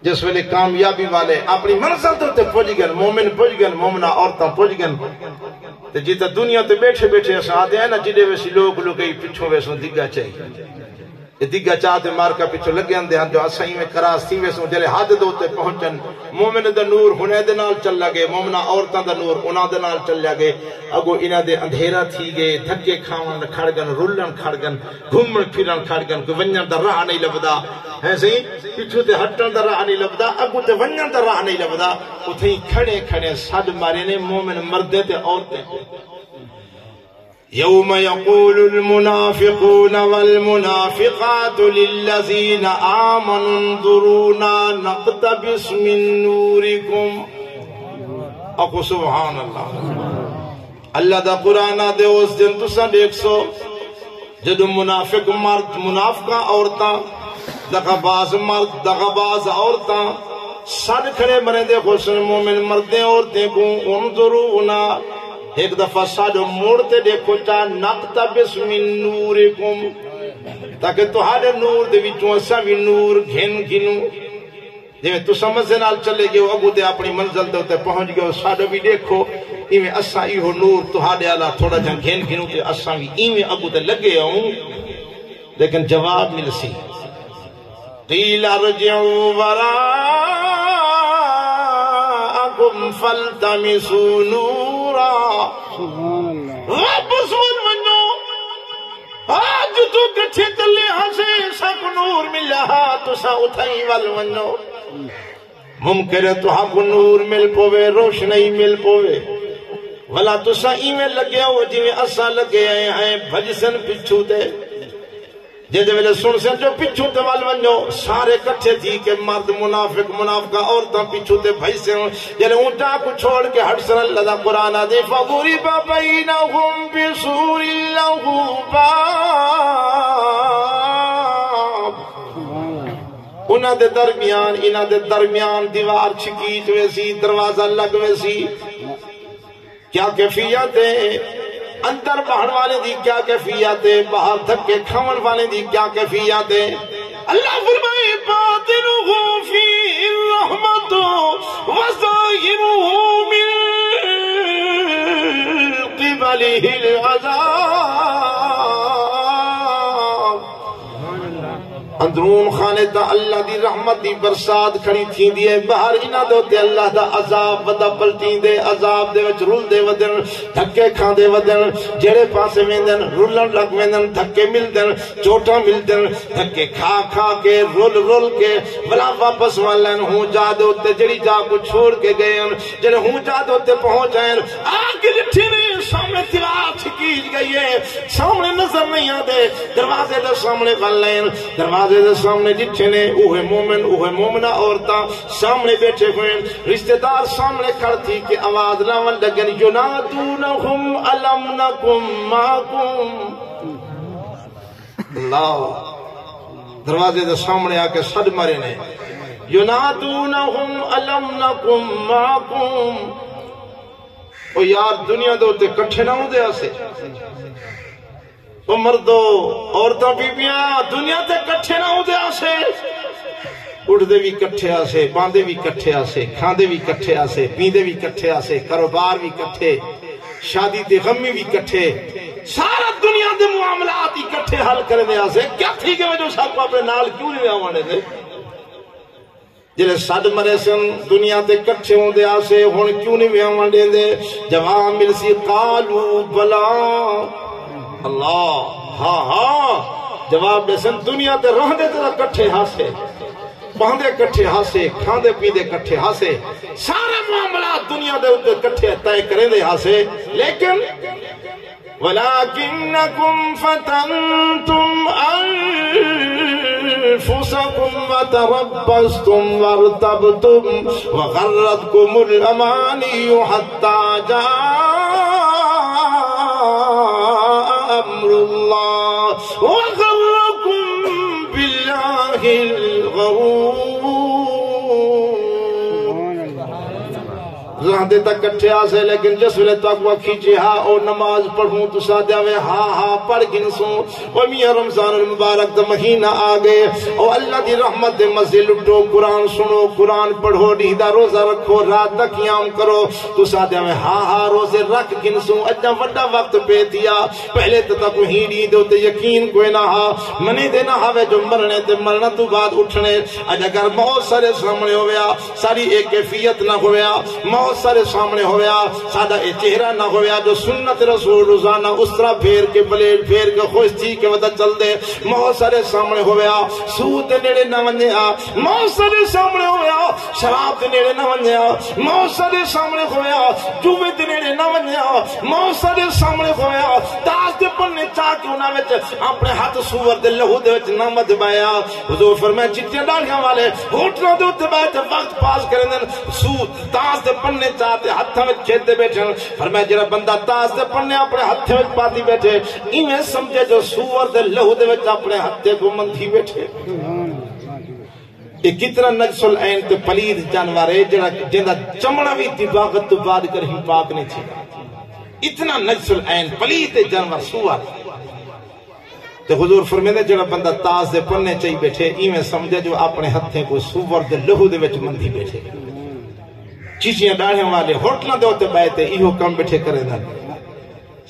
جس ویلے کامیابی والے اپنی منزل تے پہنچ گئے، مومن پہنچ گئے، مومنہ عورتاں پہنچ گئے، تے جیتا دنیا تے بیٹھے بیٹھے اساں آدھے ہیں نا جڑے ویسی لوگ لگئی پچھوں ویسوں دگا چاہیے، یہ دگا چاہتے مار کا پچھوں لگے اندے ہیں جو اساں میں کراس تھی ویسوں جلے حد دوتے پہنچن، مومن دا نور ہنے دے نال چل لگے، مومنہ عورتاں دا نور انہاں دے نال چل لگے، اگو انہاں دے اندھیرا تھی گئے، دھکے کھاون کھڑگن، رولن کھڑگن، گھومن پھرن کھڑگن، کوئی ونجن دا راہ نہیں لبدا ہے صحیح، پچھو تے ہٹن دا راہ نہیں لبدا، اگو تے ونجن دا راہ نہیں لبدا، اتھیں کھڑے کھڑے سڈ مارے نے مومن مردے تے عورتیں يوم يقول المنافقون والمنافقات للذين آمنوا انظرونا نقتبس من نوركم اکو سبحان اللہ اللہ دا قرآن دے اس دن تسا دیکھ سو جدو منافق مرد منافقہ عورتاں دغباز مرد دغباز عورتاں سڑ کھڑے مرے دے حسن مومن مردیں عورتیں کو انظرونا ایک دفعہ ساڑھو موڑتے دیکھو چاہ نقتبس من نورکم تاکہ تہاڑے نور دے وچوں اساں بھی نور گھن گھنوں جویں تو سمجھ نال چلے گئے اگو تے اپنی منزل تے پہنچ گئے ساڑھو بھی دیکھو ایویں اساں ایہو نور تہاڑے والا تھوڑا جا گھن گھنوں تے اساں بھی ایویں اگو تے لگے ہوں لیکن جواب مل سی قیل ارجعوا وراءکم فالتمسوا نورا واپس ونو آج تو کچھے تلے ہنسے سب نور ملا تو سا اتھائی وال ونو ممکن ہے تو ہاں کو نور مل پوے روشنی مل پوے ولا تو سا ایمیں لگیا ہو جویں اسا لگے ہیں بھجسن پچھو تے جیدے ویلے سن سے جو پچھو تے وال ونو سارے کٹھے تھی کہ مرد منافق منافقہ عورتاں پچھو تے بھائی سے ہوں جیلے اونٹا کو چھوڑ کے ہٹ سن اللہ دا قرآن دے فَضُرِبَ بَيْنَهُمْ بِسُورٍ لَهُ بَابٌ انہاں دے درمیان دیوار چھکیت ویسی دروازہ لگ ویسی کیا کیفیت ہے اندر باہر والے دی کیا کیفیت ہے باہر دھکے کھاون والے دی کیا کیفیت ہے اللہ فرمائے باطنہ فی الرحمت وظاہرہ من قبلہ العذاب اندرون خانے تا اللہ دی رحمت دی برسات کھڑی تھی دیئے باہر انہ دوتے اللہ دا عذاب ودا پلٹین دے عذاب دے وچ رول دے ودن دھکے کھان دے ودن جڑے پاسے ویندن رولن لگ ویندن دھکے مل دن چوٹا مل دن دھکے کھا کھا کے رول کے بلا واپس والن ہوں جا دوتے جڑی جا کو چھوڑ کے گئے جڑے ہوں جا دوتے پہنچ آئیں آگے لٹھی نہیں سامنے دیوار چھکیج گئی ہے سامنے نظر نہیں آدے دروازے دے سامنے والین دروازے دے سامنے جتھے نے اوہ مومن اوہ مومنہ عورتاں سامنے بیٹھے ہوئے رشتہ دار سامنے کھڑ تھی کہ آواز لاون لگن ینادونہم الم نکم معکم اللہ دروازے دے سامنے آکے صد مرے نے ینادونہم الم نکم معکم او یار دنیا دے ہوتے کٹھے نہ ہوں دے آسے او مردو عورتاں بیبیاں دنیا تے کٹھے نہ ہوں دے آسے اٹھ دے بھی کٹھے آسے باندے بھی کٹھے آسے کھاندے بھی کٹھے آسے پیندے بھی کٹھے آسے کاروبار بھی کٹھے شادی تے غمی بھی کٹھے سارا دنیا دے معاملات ہی کٹھے حل کرنے آسے کیا تھی کہ میں جو ساتھ کو اپنے نال کیوں نہیں آوانے دے جلے صد مرے سن دنیا تے کٹھے ہوں دے آسے ہون کیوں نہیں آوانے دے جوان مل سی قالو بلا اللہ ہاں ہاں جواب دے سن دنیا تے رہ دے تیرا کٹھے ہاسے باندے کٹھے ہاسے کھاندے پیندے کٹھے ہاسے سارے معاملات دنیا دے اوپر کٹھے طے کریں دے ہاسے لیکن وَلَكِنَّكُمْ فَتَنْتُمْ أَنفُسَكُمْ وَتَرَبَّصْتُمْ وَارْتَبْتُمْ وَغَرَّتْكُمُ الْأَمَانِيُّ حَتَّى جَاءَ أَمْرُ اللَّهِ وَغَرَّكُمْ بِاللَّهِ الْغَرُورُ رہتے تک کٹھے آسے لیکن جس ویلے تک وہ کھیچے ہاں او نماز پڑھوں تو ساتھ آوے ہاں پڑھ گنسوں او میاں رمضان المبارک دا مہینہ آگے او اللہ دی رحمت دے مزے لٹو قرآن سنو قرآن پڑھو ڈیدہ روزہ رکھو رات دا قیام کرو تو ساتھ آوے ہاں روزے رکھ گنسوں اجا وڈا وقت پہ دیا پہلے تک ہی دید ہوتے یقین کوئی نہ ہا منی دینا ہاوے جو مرنے تے مرنا تو بعد اٹھنے اج اگر بہت سارے سامنے ہویا ساری ایک کیفیت نہ ہویا بہت سارے سامنے ہویا سادہ ایک چہرہ نہ ہویا جو سنت رسول روزانہ اس طرح پھیر کے بلیڈ پھیر کے خوش تھی کہ ودا چل دے بہت سارے سامنے ہویا سود نیڑے نہ ونجیا بہت سارے سامنے ہویا شراب نیڑے نہ ونجیا بہت سارے سامنے ہویا جوے نیڑے نہ ونجیا بہت سارے سامنے ہویا تاج دے پنے چاہ کے انہاں وچ اپنے ہاتھ سور دے لہو دے وچ نہ دبایا حضور فرمایا چٹیاں ڈالیاں والے ہوٹلاں دے اوتے بیٹھ وقت پاس کرن سود تاج دے پنے چاہتے ہتھاں وچ کھیتے بیٹھے فرمایا جڑا بندہ تاج دے پنے اپنے ہتھے وچ پاتی بیٹھے ایویں سمجھے جو سور دے لہو دے وچ اپنے ہتھے کو مندھی بیٹھے یہ کتنا نجس العین تے پلید جانور ہے جنہاں چمڑا بھی طباقت تو بعد کر ہی پاک نہیں تھی اتنا نجس العین پلید جانور سور تے حضور فرمیندے جڑا بندہ تاج دے پنے چاہی بیٹھے ایویں سمجھے جو اپنے ہتھیں کو سور دے لہو دے وچ مندھی بیٹھے چیچیاں ڈاڑیاں والے ہوٹلاں دے ہوتے بیٹھے ایہو کم بیٹھے کرے دن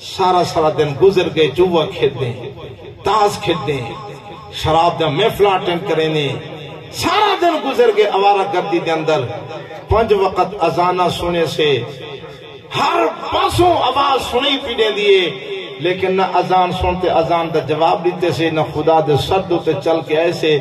سارا دن گزر گئے جوا کھیت دیں تاز کھیت دیں شراب دے محفلاں اٹینڈ کریں سارا دن گزر گئے آوارہ گردی دے اندر 5 وقت اذانہ سنے سے ہر پاسوں آواز سنی پیڑے دیئے لیکن نہ اذان سنتے اذان دا جواب دیتے سے نہ خدا دے صد تے چل کے ایسے